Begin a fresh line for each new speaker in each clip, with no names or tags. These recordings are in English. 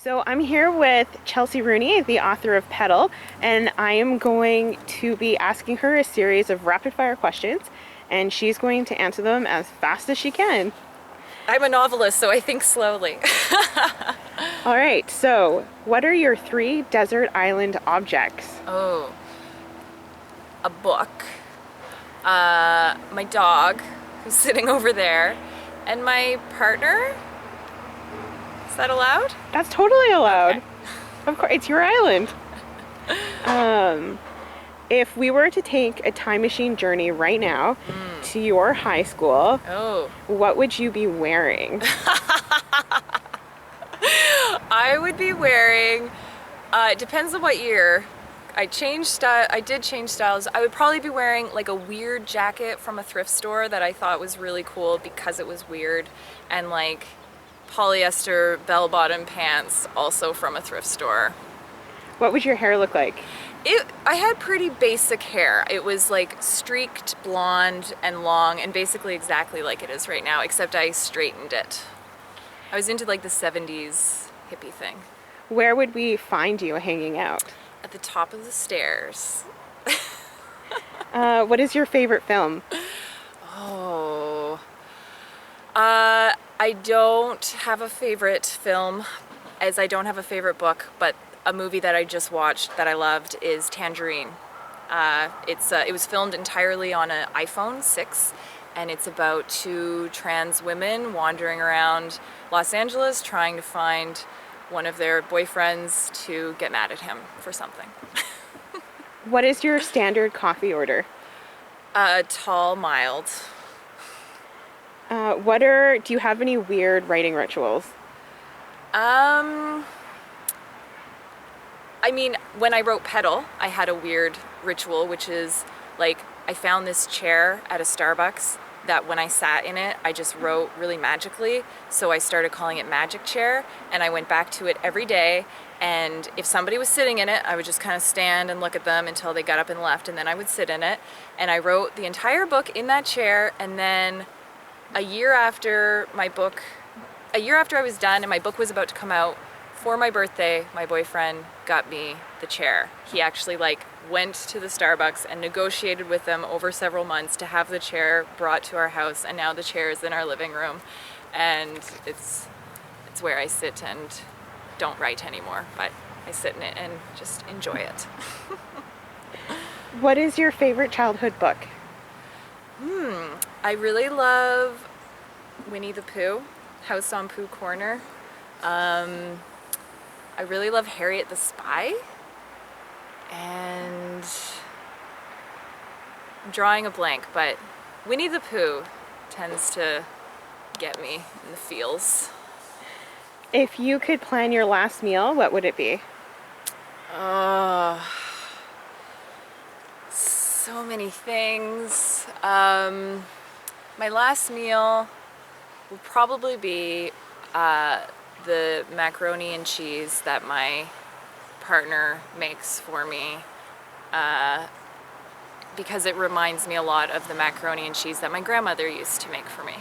So I'm here with Chelsea Rooney, the author of Petal, and I am going to be asking her a series of rapid fire questions, and she's going to answer them as fast as she can.
I'm a novelist, so I think slowly.
All right, so what are your 3 desert island objects?
Oh, a book, my dog, who's sitting over there, and my partner. Is that allowed?
That's totally allowed.
Okay.
Of course, it's your island. If we were to take a time machine journey right now to your high school,
Oh,
what would you be wearing?
I would be wearing, it depends on what year. I did change styles. I would probably be wearing like a weird jacket from a thrift store that I thought was really cool because it was weird, and like polyester bell-bottom pants also from a thrift store.
What would your hair look like?
I had pretty basic hair. It was like streaked blonde and long and basically exactly like it is right now, except I straightened it. I was into like the 70s hippie thing.
Where would we find you hanging out?
At the top of the stairs.
What is your favorite film?
Oh. I don't have a favorite film, as I don't have a favorite book, but a movie that I just watched that I loved is Tangerine. It was filmed entirely on an iPhone 6, and it's about 2 trans women wandering around Los Angeles trying to find one of their boyfriends to get mad at him for something.
What is your standard coffee order?
Tall, mild.
Do you have any weird writing rituals?
I mean, when I wrote Petal, I had a weird ritual, which is like I found this chair at a Starbucks that when I sat in it, I just wrote really magically. So I started calling it Magic Chair, and I went back to it every day. And if somebody was sitting in it, I would just kind of stand and look at them until they got up and left, and then I would sit in it. And I wrote the entire book in that chair, and then a year after I was done and my book was about to come out, for my birthday, my boyfriend got me the chair. He actually went to the Starbucks and negotiated with them over several months to have the chair brought to our house, and now the chair is in our living room, and it's where I sit and don't write anymore, but I sit in it and just enjoy it.
What is your favorite childhood book?
I really love Winnie the Pooh, House on Pooh Corner. I really love Harriet the Spy, and I'm drawing a blank, but Winnie the Pooh tends to get me in the feels.
If you could plan your last meal, what would it be?
So many things. My last meal will probably be the macaroni and cheese that my partner makes for me, because it reminds me a lot of the macaroni and cheese that my grandmother used to make for me.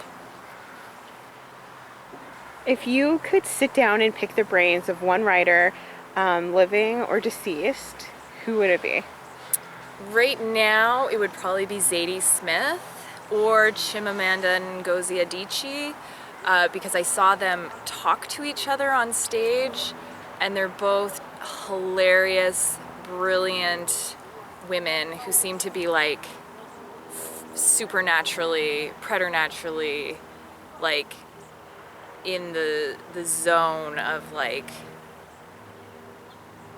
If you could sit down and pick the brains of one writer, living or deceased, who would it be?
Right now, it would probably be Zadie Smith or Chimamanda Ngozi Adichie, because I saw them talk to each other on stage, and they're both hilarious, brilliant women who seem to be supernaturally, preternaturally, in the zone of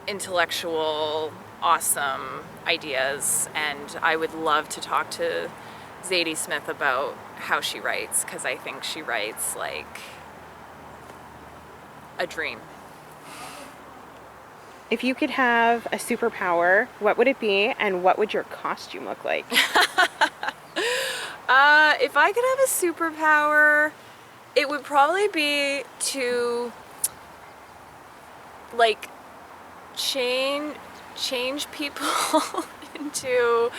intellectual, awesome ideas, and I would love to talk to Zadie Smith about how she writes, because I think she writes like a dream.
If you could have a superpower, what would it be, and what would your costume look like?
If I could have a superpower, it would probably be to change people into...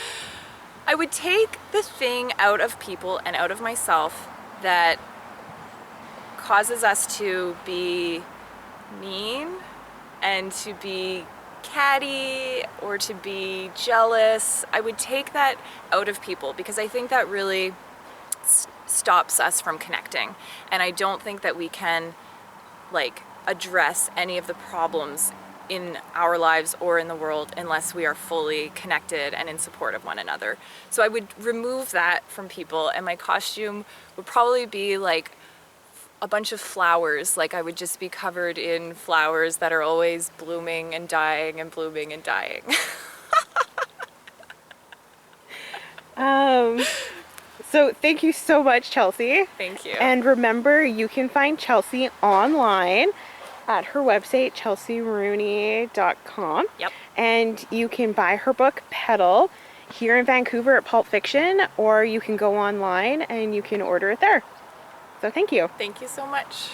I would take the thing out of people and out of myself that causes us to be mean and to be catty or to be jealous. I would take that out of people because I think that really stops us from connecting. And I don't think that we can like address any of the problems in our lives or in the world unless we are fully connected and in support of one another. So I would remove that from people, and my costume would probably be like a bunch of flowers. Like I would just be covered in flowers that are always blooming and dying and blooming and dying.
So thank you so much, Chelsea.
Thank you.
And remember, you can find Chelsea online at her website, chelsearooney.com.
Yep.
And you can buy her book, Petal, here in Vancouver at Pulp Fiction, or you can go online and you can order it there. So thank you.
Thank you so much.